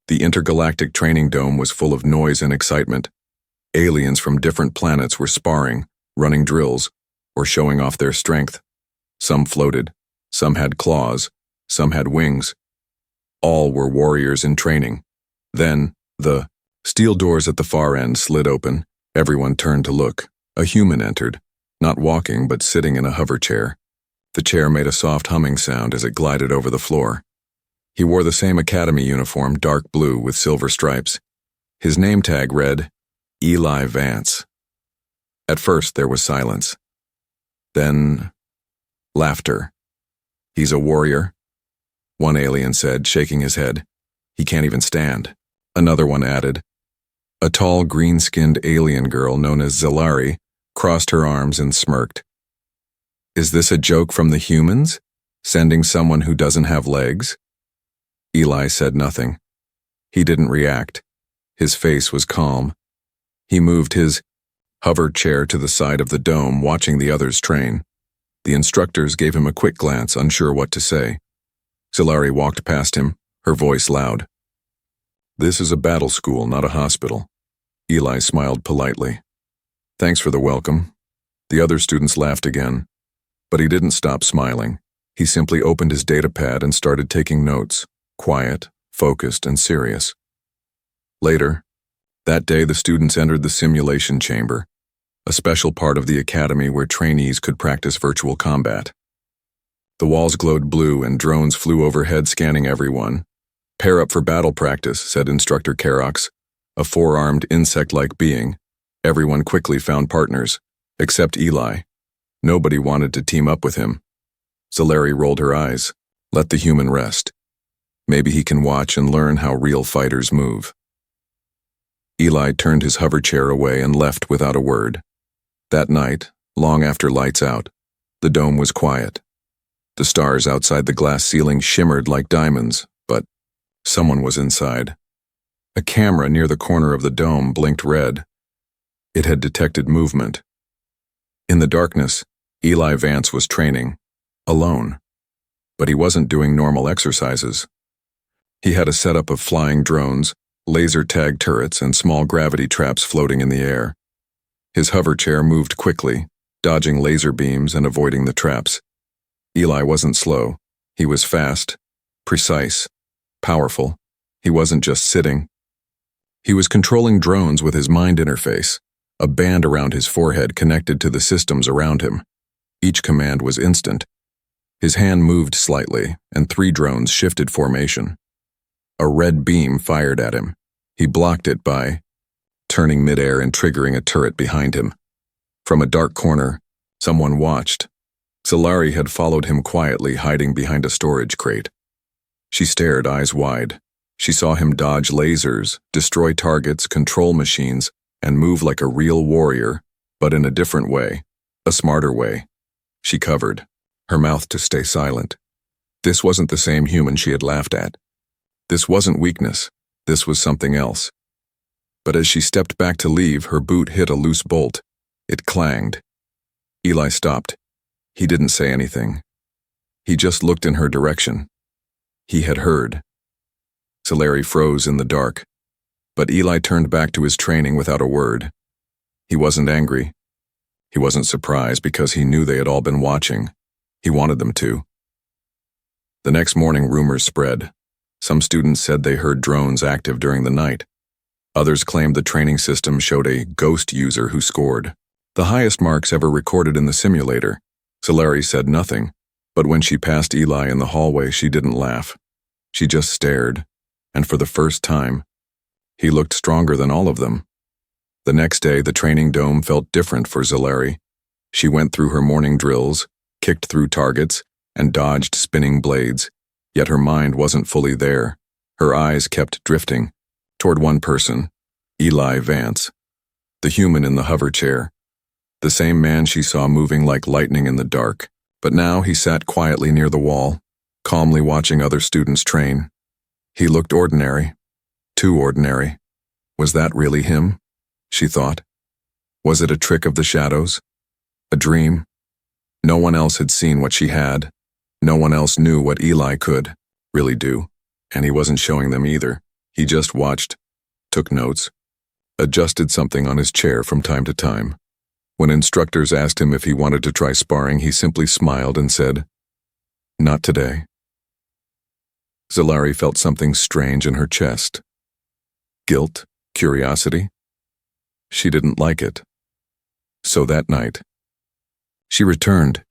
The intergalactic training dome was full of noise and excitement. Aliens from different planets were sparring, running drills, or showing off their strength. Some floated, some had claws, some had wings. All were warriors in training. Then, the steel doors at the far end slid open. Everyone turned to look. A human entered, not walking but sitting in a hover chair. The chair made a soft humming sound as it glided over the floor. He wore the same academy uniform, dark blue with silver stripes. His name tag read, Eli Vance. At first there was silence. Then, laughter. "He's a warrior," one alien said, shaking his head. "He can't even stand." Another one added. A tall, green-skinned alien girl known as Zilari crossed her arms and smirked. "Is this a joke from the humans? Sending someone who doesn't have legs?" Eli said nothing. He didn't react. His face was calm. He moved his hover chair to the side of the dome, watching the others train. The instructors gave him a quick glance, unsure what to say. Zilari walked past him, her voice loud. "This is a battle school, not a hospital." Eli smiled politely. "Thanks for the welcome." The other students laughed again, but he didn't stop smiling. He simply opened his data pad and started taking notes, quiet, focused, and serious. Later, that day the students entered the simulation chamber, a special part of the academy where trainees could practice virtual combat. The walls glowed blue and drones flew overhead scanning everyone. "Pair up for battle practice," said Instructor Karox, a four-armed insect-like being. Everyone quickly found partners, except Eli. Nobody wanted to team up with him. Zilari rolled her eyes. "Let the human rest. Maybe he can watch and learn how real fighters move." Eli turned his hover chair away and left without a word. That night, long after lights out, the dome was quiet. The stars outside the glass ceiling shimmered like diamonds, but someone was inside. A camera near the corner of the dome blinked red. It had detected movement. In the darkness, Eli Vance was training, alone. But he wasn't doing normal exercises. He had a setup of flying drones, laser-tag turrets, and small gravity traps floating in the air. His hover chair moved quickly, dodging laser beams and avoiding the traps. Eli wasn't slow. He was fast, precise, powerful. He wasn't just sitting. He was controlling drones with his mind interface, a band around his forehead connected to the systems around him. Each command was instant. His hand moved slightly, and 3 drones shifted formation. A red beam fired at him. He blocked it by turning midair and triggering a turret behind him. From a dark corner, someone watched. Zilari had followed him quietly, hiding behind a storage crate. She stared, eyes wide. She saw him dodge lasers, destroy targets, control machines, and move like a real warrior, but in a different way, a smarter way. She covered, her mouth to stay silent. This wasn't the same human she had laughed at. This wasn't weakness. This was something else. But as she stepped back to leave, her boot hit a loose bolt. It clanged. Eli stopped. He didn't say anything. He just looked in her direction. He had heard. Zilari froze in the dark, but Eli turned back to his training without a word. He wasn't angry. He wasn't surprised because he knew they had all been watching. He wanted them to. The next morning, rumors spread. Some students said they heard drones active during the night. Others claimed the training system showed a ghost user who scored the highest marks ever recorded in the simulator. Zilari said nothing, but when she passed Eli in the hallway, she didn't laugh. She just stared, and for the first time, he looked stronger than all of them. The next day, the training dome felt different for Zilari. She went through her morning drills, kicked through targets, and dodged spinning blades, yet her mind wasn't fully there. Her eyes kept drifting toward one person, Eli Vance, the human in the hover chair, the same man she saw moving like lightning in the dark. But now he sat quietly near the wall, calmly watching other students train. He looked ordinary, too ordinary. Was that really him? She thought. Was it a trick of the shadows? A dream? No one else had seen what she had. No one else knew what Eli could really do, and he wasn't showing them either. He just watched, took notes, adjusted something on his chair from time to time. When instructors asked him if he wanted to try sparring, he simply smiled and said, "Not today." Zalari felt something strange in her chest. Guilt? Curiosity? She didn't like it. So that night, she returned.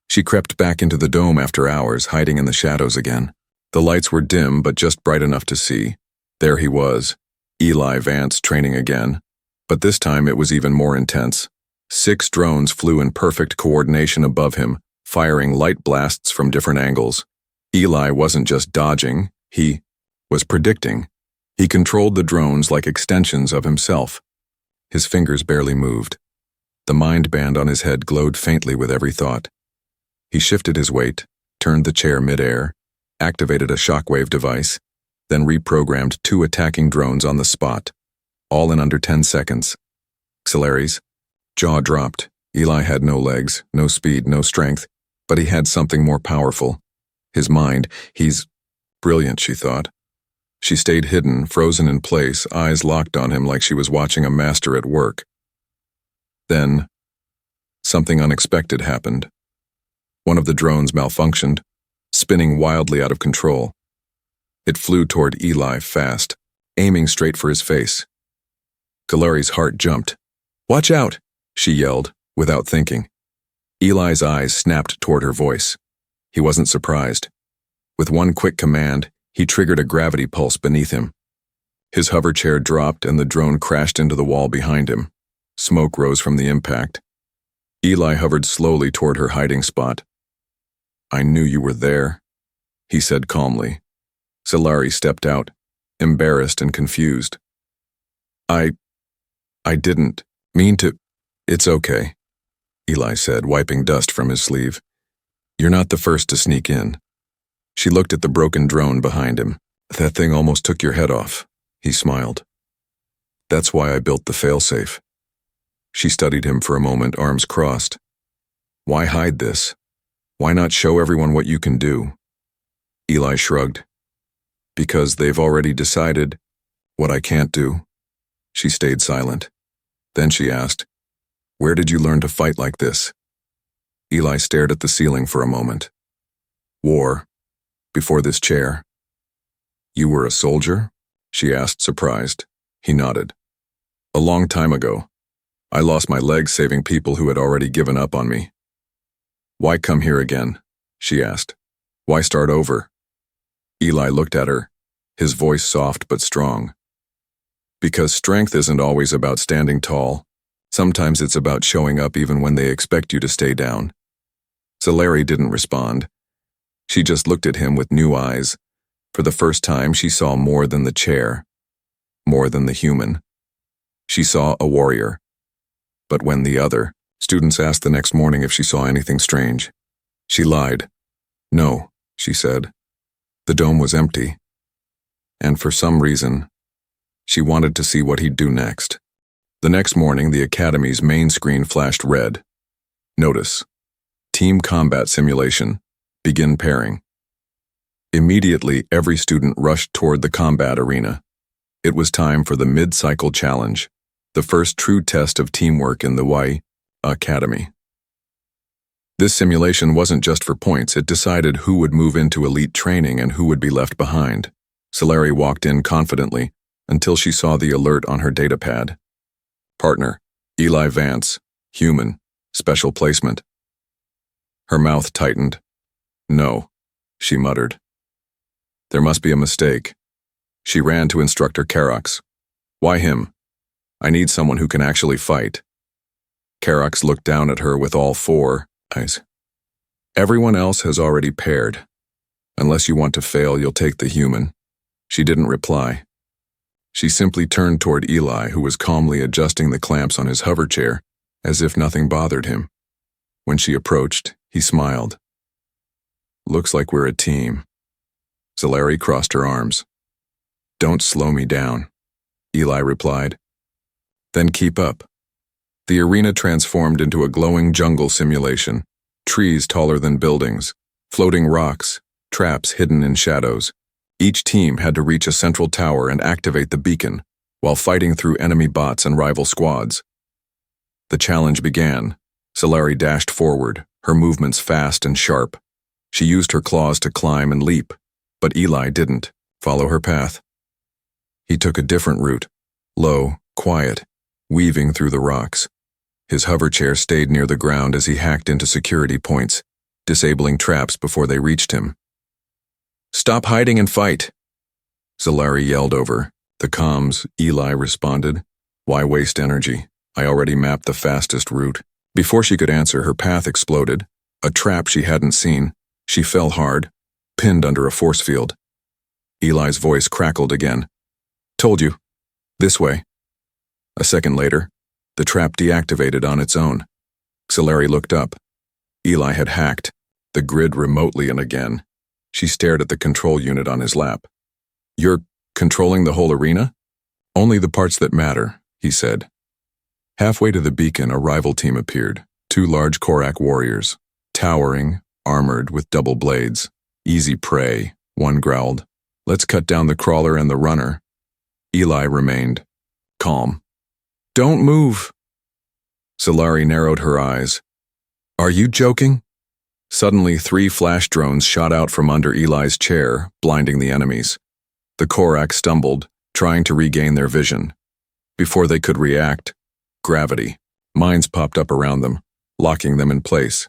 She crept back into the dome after hours, hiding in the shadows again. The lights were dim, but just bright enough to see. There he was, Eli Vance, training again. But this time it was even more intense. 6 drones flew in perfect coordination above him, firing light blasts from different angles. Eli wasn't just dodging, he was predicting. He controlled the drones like extensions of himself. His fingers barely moved. The mind band on his head glowed faintly with every thought. He shifted his weight, turned the chair mid-air, activated a shockwave device, then reprogrammed 2 attacking drones on the spot, all in under 10 seconds. Zalari's jaw dropped. Eli had no legs, no speed, no strength, but he had something more powerful. His mind. He's brilliant, she thought. She stayed hidden, frozen in place, eyes locked on him like she was watching a master at work. Then, something unexpected happened. One of the drones malfunctioned, spinning wildly out of control. It flew toward Eli fast, aiming straight for his face. Zalari's heart jumped. "Watch out!" she yelled, without thinking. Eli's eyes snapped toward her voice. He wasn't surprised. With one quick command, he triggered a gravity pulse beneath him. His hover chair dropped and the drone crashed into the wall behind him. Smoke rose from the impact. Eli hovered slowly toward her hiding spot. "I knew you were there," he said calmly. Zalari stepped out, embarrassed and confused. I didn't mean to." "It's okay," Eli said, wiping dust from his sleeve. "You're not the first to sneak in." She looked at the broken drone behind him. "That thing almost took your head off," he smiled. "That's why I built the failsafe." She studied him for a moment, arms crossed. "Why hide this? Why not show everyone what you can do?" Eli shrugged. "Because they've already decided what I can't do." She stayed silent. Then she asked, "Where did you learn to fight like this?" Eli stared at the ceiling for a moment. "War. Before this chair." "You were a soldier?" she asked, surprised. He nodded. "A long time ago. I lost my legs saving people who had already given up on me." "Why come here again?" she asked. "Why start over?" Eli looked at her, his voice soft but strong. "Because strength isn't always about standing tall. Sometimes it's about showing up even when they expect you to stay down." Zalari didn't respond. She just looked at him with new eyes. For the first time, she saw more than the chair, more than the human. She saw a warrior. But when the other students asked the next morning if she saw anything strange, she lied. "No," she said. The dome was empty. And for some reason, she wanted to see what he'd do next. The next morning, the Academy's main screen flashed red. Notice: Team Combat Simulation. Begin pairing. Immediately, every student rushed toward the combat arena. It was time for the mid-cycle challenge, the first true test of teamwork in the Y Academy. This simulation wasn't just for points, it decided who would move into elite training and who would be left behind. Zalari walked in confidently until she saw the alert on her datapad. Partner, Eli Vance, human, special placement. Her mouth tightened. "No," she muttered. There must be a mistake. She ran to Instructor Karax. "Why him? I need someone who can actually fight." Karax looked down at her with all 4 eyes. "Everyone else has already paired. Unless you want to fail, you'll take the human." She didn't reply. She simply turned toward Eli, who was calmly adjusting the clamps on his hover chair, as if nothing bothered him. When she approached, he smiled. "Looks like we're a team." Zalari crossed her arms. "Don't slow me down," Eli replied. "Then keep up." The arena transformed into a glowing jungle simulation, trees taller than buildings, floating rocks, traps hidden in shadows. Each team had to reach a central tower and activate the beacon, while fighting through enemy bots and rival squads. The challenge began. Solari dashed forward, her movements fast and sharp. She used her claws to climb and leap, but Eli didn't follow her path. He took a different route, low, quiet, weaving through the rocks. His hover chair stayed near the ground as he hacked into security points, disabling traps before they reached him. "Stop hiding and fight!" Solari yelled over. The comms, Eli responded. "Why waste energy? I already mapped the fastest route." Before she could answer, her path exploded. A trap she hadn't seen. She fell hard, pinned under a force field. Eli's voice crackled again. "Told you. This way." A second later, the trap deactivated on its own. Solari looked up. Eli had hacked the grid remotely, and again. She stared at the control unit on his lap. "You're controlling the whole arena?" "Only the parts that matter," he said. Halfway to the beacon, a rival team appeared. 2 large Korak warriors, towering, armored with double blades. "Easy prey," one growled. "Let's cut down the crawler and the runner." Eli remained calm. "Don't move." Solari narrowed her eyes. "Are you joking?" Suddenly, 3 flash drones shot out from under Eli's chair, blinding the enemies. The Korak stumbled, trying to regain their vision. Before they could react, gravity. Mines popped up around them, locking them in place.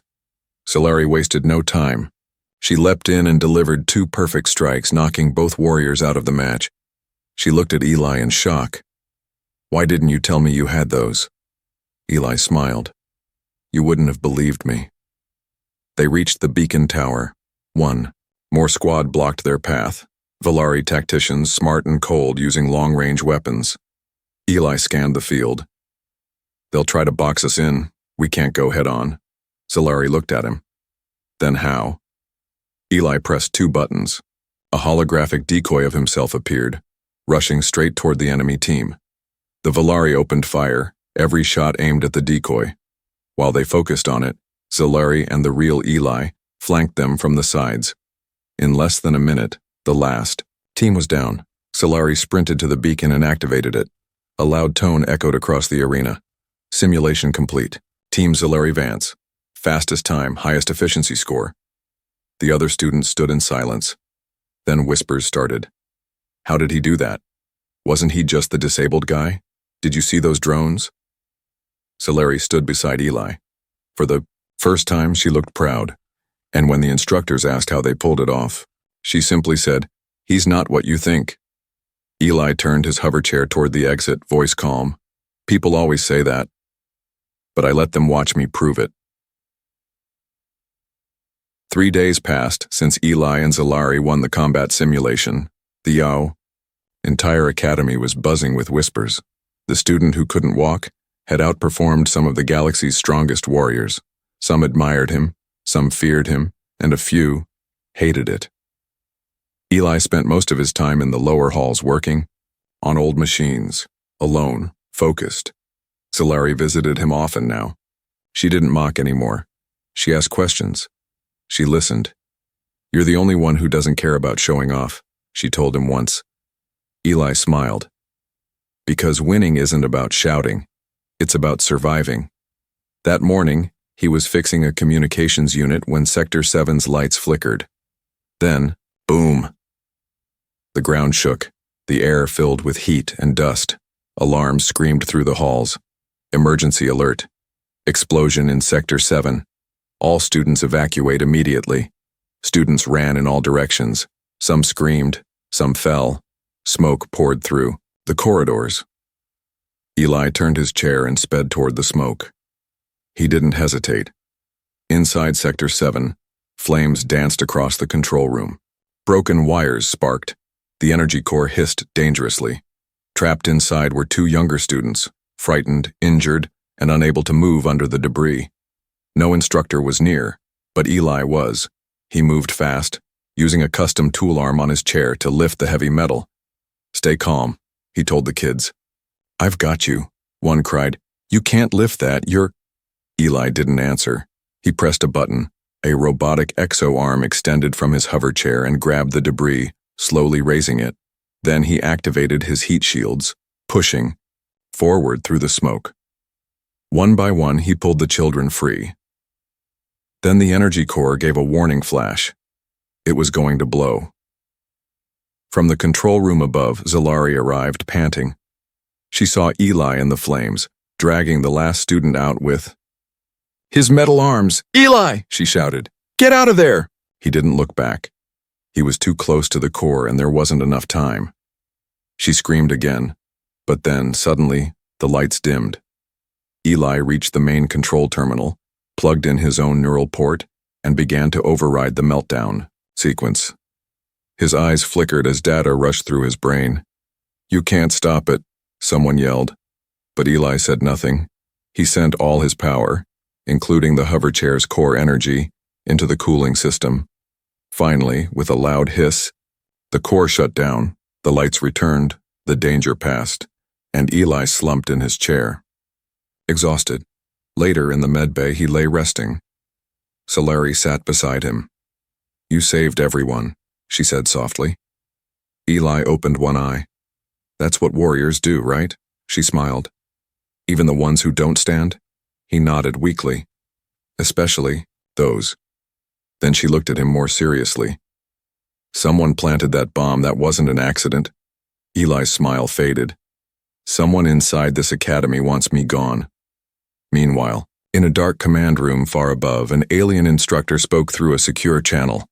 Solari wasted no time. She leapt in and delivered 2 perfect strikes, knocking both warriors out of the match. She looked at Eli in shock. "Why didn't you tell me you had those?" Eli smiled. "You wouldn't have believed me." They reached the beacon tower. 1 more squad blocked their path. Valari tacticians, smart and cold, using long-range weapons. Eli scanned the field. "They'll try to box us in. We can't go head-on." Solari looked at him. "Then how?" Eli pressed 2 buttons. A holographic decoy of himself appeared, rushing straight toward the enemy team. The Valari opened fire, every shot aimed at the decoy. While they focused on it, Solari and the real Eli flanked them from the sides. In less than a minute, the last team was down. Solari sprinted to the beacon and activated it. A loud tone echoed across the arena. "Simulation complete. Team Solari Vance. Fastest time, highest efficiency score." The other students stood in silence. Then whispers started. "How did he do that? Wasn't he just the disabled guy? Did you see those drones?" Solari stood beside Eli. For the first time, she looked proud. And when the instructors asked how they pulled it off, she simply said, "He's not what you think." Eli turned his hover chair toward the exit, voice calm. "People always say that, but I let them watch me prove it." 3 days passed since Eli and Solari won the combat simulation. The entire academy was buzzing with whispers. The student who couldn't walk had outperformed some of the galaxy's strongest warriors. Some admired him, some feared him, and a few hated it. Eli spent most of his time in the lower halls working, on old machines, alone, focused. Solari visited him often now. She didn't mock anymore. She asked questions. She listened. "You're the only one who doesn't care about showing off," she told him once. Eli smiled. "Because winning isn't about shouting. It's about surviving." That morning, he was fixing a communications unit when Sector 7's lights flickered. Then, boom. The ground shook, the air filled with heat and dust. Alarms screamed through the halls. "Emergency alert. Explosion in Sector 7. All students evacuate immediately." Students ran in all directions. Some screamed, some fell. Smoke poured through the corridors. Eli turned his chair and sped toward the smoke. He didn't hesitate. Inside Sector 7, flames danced across the control room. Broken wires sparked. The energy core hissed dangerously. Trapped inside were 2 younger students, frightened, injured, and unable to move under the debris. No instructor was near, but Eli was. He moved fast, using a custom tool arm on his chair to lift the heavy metal. "Stay calm," he told the kids. "I've got you," one cried. "You can't lift that, you're—" Eli didn't answer. He pressed a button. A robotic exo arm extended from his hover chair and grabbed the debris, slowly raising it. Then he activated his heat shields, pushing forward through the smoke. One by one, he pulled the children free. Then the energy core gave a warning flash. It was going to blow. From the control room above, Zalari arrived, panting. She saw Eli in the flames, dragging the last student out with his metal arms. "Eli!" she shouted. "Get out of there!" He didn't look back. He was too close to the core and there wasn't enough time. She screamed again, but then, suddenly, the lights dimmed. Eli reached the main control terminal, plugged in his own neural port, and began to override the meltdown sequence. His eyes flickered as data rushed through his brain. "You can't stop it," someone yelled. But Eli said nothing. He sent all his power, including the hover chair's core energy, into the cooling system. Finally, with a loud hiss, the core shut down, the lights returned, the danger passed, and Eli slumped in his chair. Exhausted. Later in the medbay, he lay resting. Zalari sat beside him. "You saved everyone," she said softly. Eli opened one eye. "That's what warriors do, right?" She smiled. "Even the ones who don't stand?" He nodded weakly. "Especially those." Then she looked at him more seriously. "Someone planted that bomb. That wasn't an accident." Eli's smile faded. "Someone inside this academy wants me gone." Meanwhile, in a dark command room far above, an alien instructor spoke through a secure channel.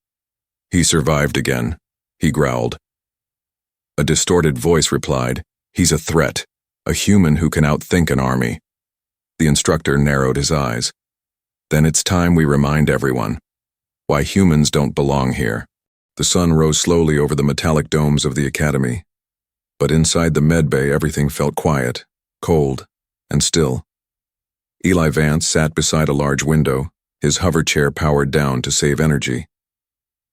"He survived again," he growled. A distorted voice replied, "He's a threat, a human who can outthink an army." The instructor narrowed his eyes. "Then it's time we remind everyone why humans don't belong here." The sun rose slowly over the metallic domes of the academy. But inside the medbay, everything felt quiet, cold, and still. Eli Vance sat beside a large window, his hover chair powered down to save energy.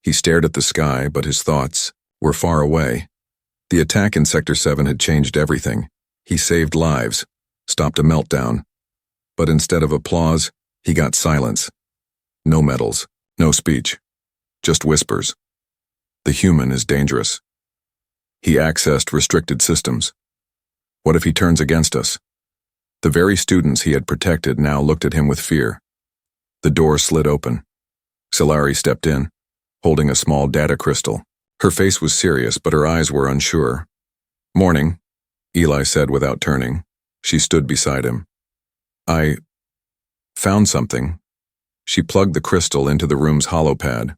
He stared at the sky, but his thoughts were far away. The attack in Sector 7 had changed everything. He saved lives, stopped a meltdown. But instead of applause, he got silence. No medals, no speech, just whispers. The human is dangerous. He accessed restricted systems. What if he turns against us? The very students he had protected now looked at him with fear. The door slid open. Zalari stepped in, holding a small data crystal. Her face was serious, but her eyes were unsure. "Morning," Eli said without turning. She stood beside him. "I found something." She plugged the crystal into the room's holopad.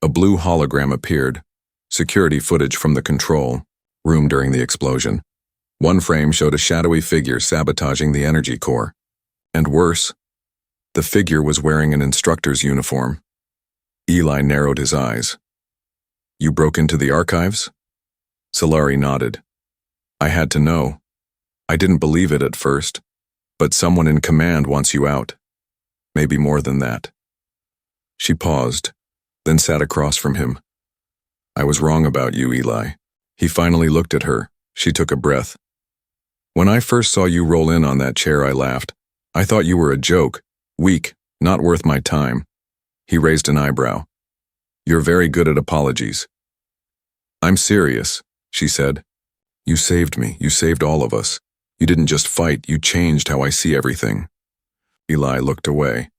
A blue hologram appeared, security footage from the control room during the explosion. One frame showed a shadowy figure sabotaging the energy core. And worse, the figure was wearing an instructor's uniform. Eli narrowed his eyes. "You broke into the archives?" Zalari nodded. "I had to know. I didn't believe it at first, but someone in command wants you out. Maybe more than that." She paused, then sat across from him. "I was wrong about you, Eli." He finally looked at her. She took a breath. "When I first saw you roll in on that chair, I laughed. I thought you were a joke, weak, not worth my time." He raised an eyebrow. "You're very good at apologies." "I'm serious," she said. "You saved me. You saved all of us. You didn't just fight, you changed how I see everything." Eli looked away.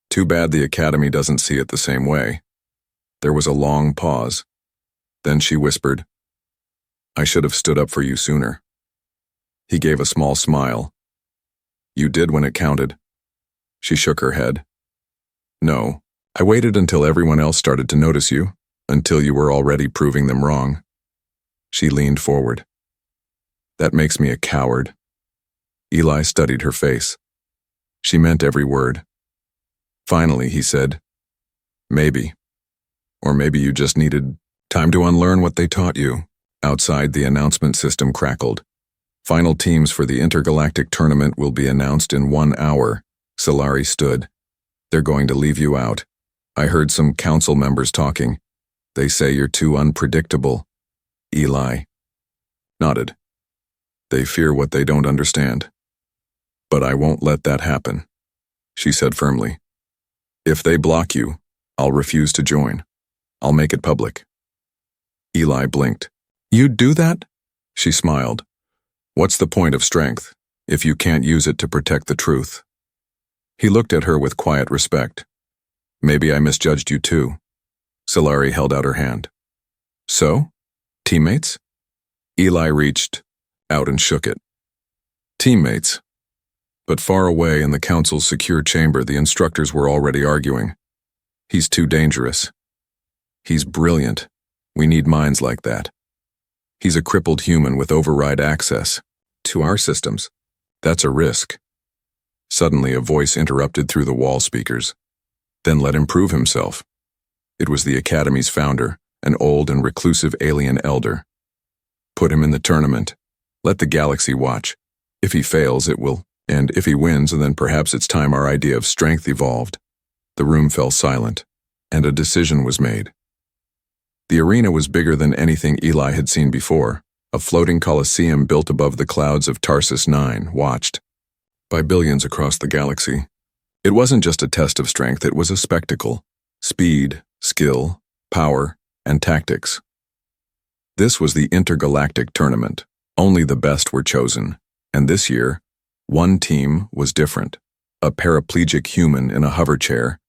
"Too bad the academy doesn't see it the same way." There was a long pause. Then she whispered, "I should have stood up for you sooner." He gave a small smile. "You did when it counted." She shook her head. "No, I waited until everyone else started to notice you, until you were already proving them wrong." She leaned forward. "That makes me a coward." Eli studied her face. She meant every word. Finally, he said, "Maybe. Or maybe you just needed time to unlearn what they taught you." Outside, the announcement system crackled. "Final teams for the intergalactic tournament will be announced in 1 hour." Zalari stood. "They're going to leave you out. I heard some council members talking. They say you're too unpredictable." Eli nodded. "They fear what they don't understand. But I won't let that happen," she said firmly. "If they block you, I'll refuse to join. I'll make it public." Eli blinked. "You'd do that?" She smiled. "What's the point of strength if you can't use it to protect the truth?" He looked at her with quiet respect. "Maybe I misjudged you too." Solari held out her hand. "So? Teammates?" Eli reached out and shook it. "Teammates." But far away in the council's secure chamber, the instructors were already arguing. "He's too dangerous. He's brilliant. We need minds like that. He's a crippled human with override access to our systems. That's a risk." Suddenly, a voice interrupted through the wall speakers. "Then let him prove himself." It was the Academy's founder, an old and reclusive alien elder. "Put him in the tournament. Let the galaxy watch. If he fails, it will. And if he wins, then perhaps it's time our idea of strength evolved." The room fell silent, and a decision was made. The arena was bigger than anything Eli had seen before, a floating coliseum built above the clouds of Tarsus 9, watched by billions across the galaxy. It wasn't just a test of strength, it was a spectacle. Speed, skill, power, and tactics. This was the intergalactic tournament. Only the best were chosen, and this year, one team was different. A paraplegic human in a hover chair,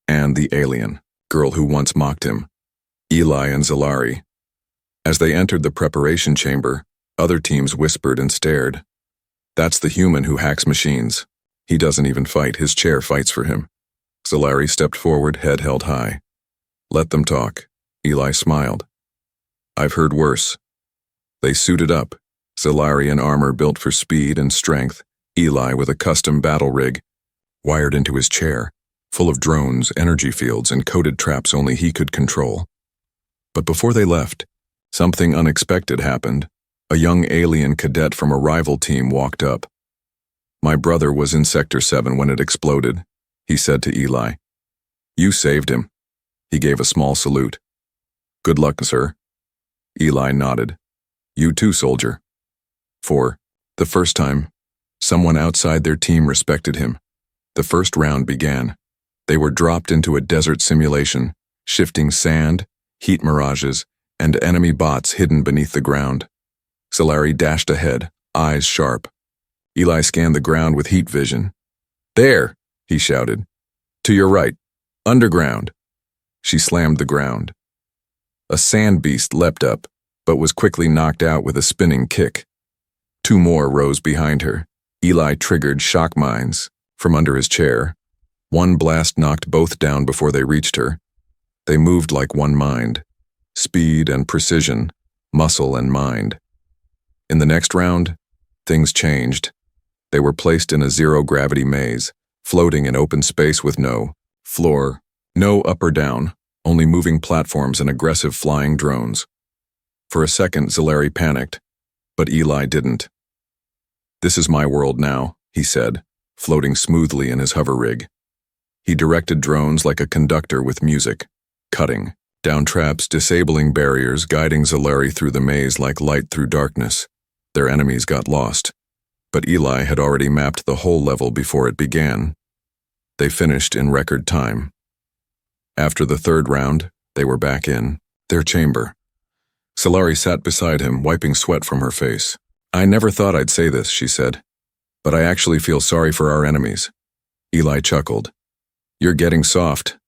and the alien, girl who once mocked him, Eli and Zalari. As they entered the preparation chamber, other teams whispered and stared. "That's the human who hacks machines. He doesn't even fight, his chair fights for him." Zalari stepped forward, head held high. "Let them talk." Eli smiled. "I've heard worse." They suited up, Zalari in armor built for speed and strength, Eli with a custom battle rig, wired into his chair, full of drones, energy fields, and coded traps only he could control. But before they left, something unexpected happened. A young alien cadet from a rival team walked up. "My brother was in Sector 7 when it exploded," he said to Eli. "You saved him." He gave a small salute. "Good luck, sir." Eli nodded. "You too, soldier." For the first time, someone outside their team respected him. The first round began. They were dropped into a desert simulation, shifting sand, heat mirages, and enemy bots hidden beneath the ground. Solari dashed ahead, eyes sharp. Eli scanned the ground with heat vision. "There!" he shouted. "To your right. Underground." She slammed the ground. A sand beast leapt up, but was quickly knocked out with a spinning kick. Two more rose behind her. Eli triggered shock mines from under his chair. One blast knocked both down before they reached her. They moved like one mind. Speed and precision, muscle and mind. In the next round, things changed. They were placed in a zero-gravity maze, floating in open space with no floor, no up or down, only moving platforms and aggressive flying drones. For a second, Zalari panicked, but Eli didn't. "This is my world now," he said, floating smoothly in his hover rig. He directed drones like a conductor with music, cutting down traps, disabling barriers, guiding Zalari through the maze like light through darkness. Their enemies got lost, but Eli had already mapped the whole level before it began. They finished in record time. After the third round, they were back in their chamber. Zalari sat beside him, wiping sweat from her face. "I never thought I'd say this," she said, "but I actually feel sorry for our enemies." Eli chuckled. "You're getting soft."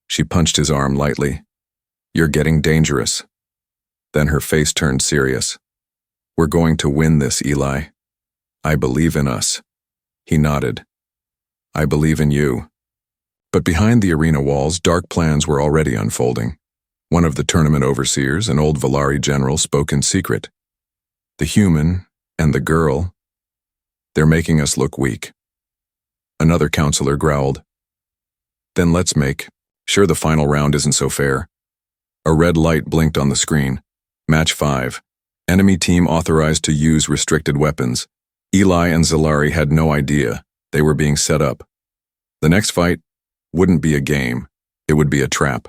She punched his arm lightly. "You're getting dangerous." Then her face turned serious. "We're going to win this, Eli. I believe in us." He nodded. "I believe in you." But behind the arena walls, dark plans were already unfolding. One of the tournament overseers, an old Valari general, spoke in secret. "The human and the girl, they're making us look weak." Another counselor growled. "Then let's make sure the final round isn't so fair." A red light blinked on the screen. Match 5. Enemy team authorized to use restricted weapons. Eli and Zalari had no idea they were being set up. The next fight wouldn't be a game, it would be a trap.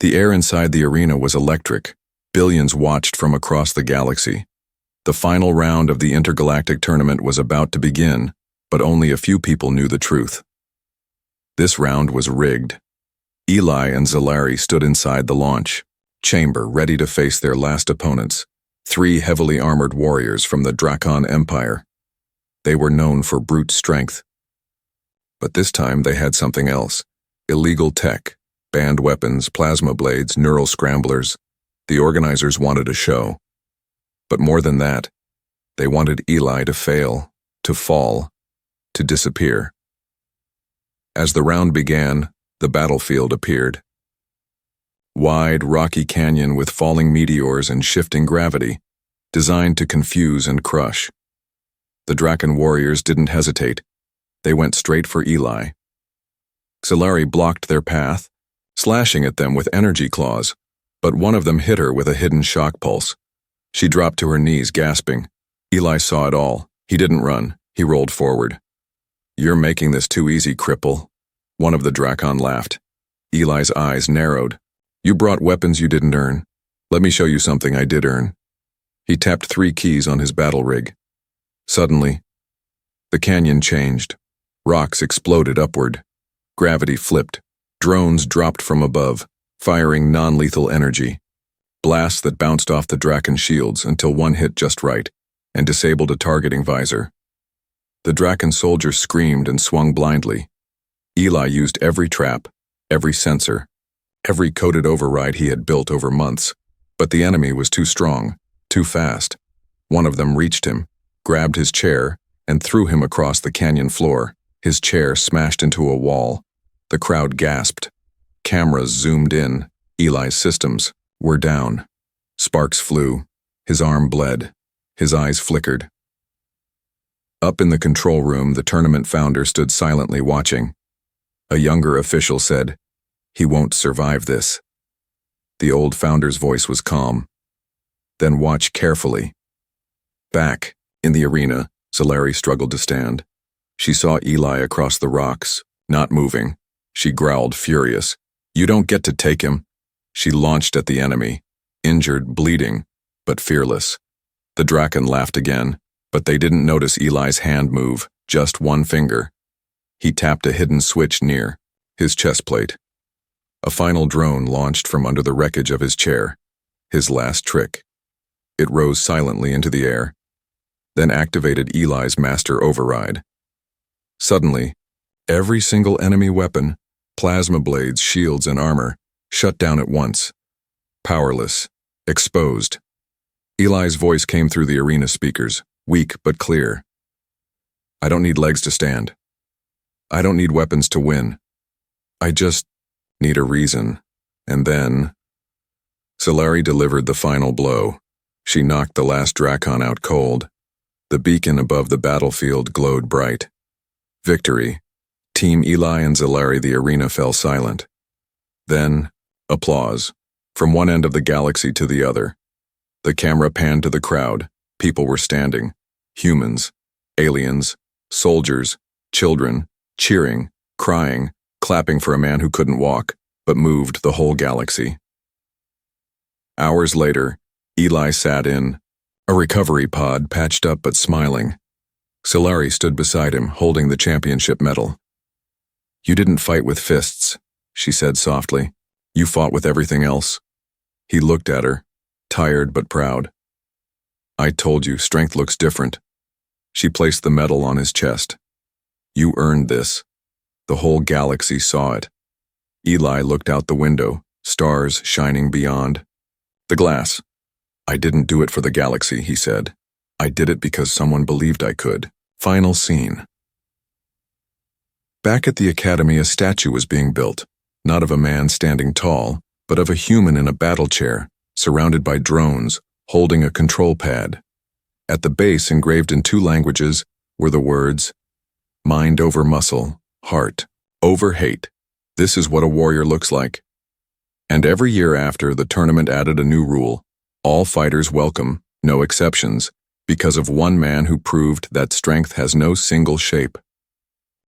The air inside the arena was electric. Billions watched from across the galaxy. The final round of the intergalactic tournament was about to begin, but only a few people knew the truth. This round was rigged. Eli and Zalari stood inside the launch. chamber ready to face their last opponents, 3 heavily armored warriors from the Drakon Empire. They were known for brute strength. But this time they had something else. Illegal tech, banned weapons, plasma blades, neural scramblers. The organizers wanted a show. But more than that, they wanted Eli to fail, to fall, to disappear. As the round began, the battlefield appeared. Wide, rocky canyon with falling meteors and shifting gravity, designed to confuse and crush. The Drakon warriors didn't hesitate. They went straight for Eli. Solari blocked their path, slashing at them with energy claws, but one of them hit her with a hidden shock pulse. She dropped to her knees, gasping. Eli saw it all. He didn't run. He rolled forward. "You're making this too easy, cripple." One of the Drakon laughed. Eli's eyes narrowed. "You brought weapons you didn't earn. Let me show you something I did earn." He tapped 3 keys on his battle rig. Suddenly, the canyon changed. Rocks exploded upward. Gravity flipped. Drones dropped from above, firing non-lethal energy. Blasts that bounced off the Drakon shields until one hit just right and disabled a targeting visor. The Drakon soldier screamed and swung blindly. Eli used every trap, every sensor, every coded override he had built over months, but the enemy was too strong, too fast. One of them reached him, grabbed his chair, and threw him across the canyon floor. His chair smashed into a wall. The crowd gasped. Cameras zoomed in. Eli's systems were down. Sparks flew. His arm bled. His eyes flickered. Up in the control room, the tournament founder stood silently watching. A younger official said, "He won't survive this." The old founder's voice was calm. "Then watch carefully." Back, in the arena, Solari struggled to stand. She saw Eli across the rocks, not moving. She growled, furious. "You don't get to take him." She launched at the enemy, injured, bleeding, but fearless. The Drakon laughed again, but they didn't notice Eli's hand move, just one finger. He tapped a hidden switch near his chest plate. A final drone launched from under the wreckage of his chair, his last trick. It rose silently into the air, then activated Eli's master override. Suddenly, every single enemy weapon, plasma blades, shields, and armor, shut down at once. Powerless, exposed. Eli's voice came through the arena speakers, weak but clear. "I don't need legs to stand. I don't need weapons to win. I just need a reason." And then Solari delivered the final blow. She knocked the last Drakon out cold. The beacon above the battlefield glowed bright. Victory. Team Eli and Solari. The arena fell silent. Then, applause, from one end of the galaxy to the other. The camera panned to the crowd. People were standing. Humans, aliens, soldiers, children, cheering, crying, clapping for a man who couldn't walk, but moved the whole galaxy. Hours later, Eli sat in a recovery pod, patched up but smiling. Solari stood beside him, holding the championship medal. "You didn't fight with fists," she said softly. "You fought with everything else." He looked at her, tired but proud. "I told you, strength looks different." She placed the medal on his chest. "You earned this." The whole galaxy saw it. Eli looked out the window, stars shining beyond. The glass. "I didn't do it for the galaxy," he said. "I did it because someone believed I could." Final scene. Back at the academy, a statue was being built, not of a man standing tall, but of a human in a battle chair, surrounded by drones, holding a control pad. At the base, engraved in 2 languages, were the words, "Mind over muscle, heart over hate. This is what a warrior looks like." And every year after, the tournament added a new rule: all fighters welcome, no exceptions, because of one man who proved that strength has no single shape.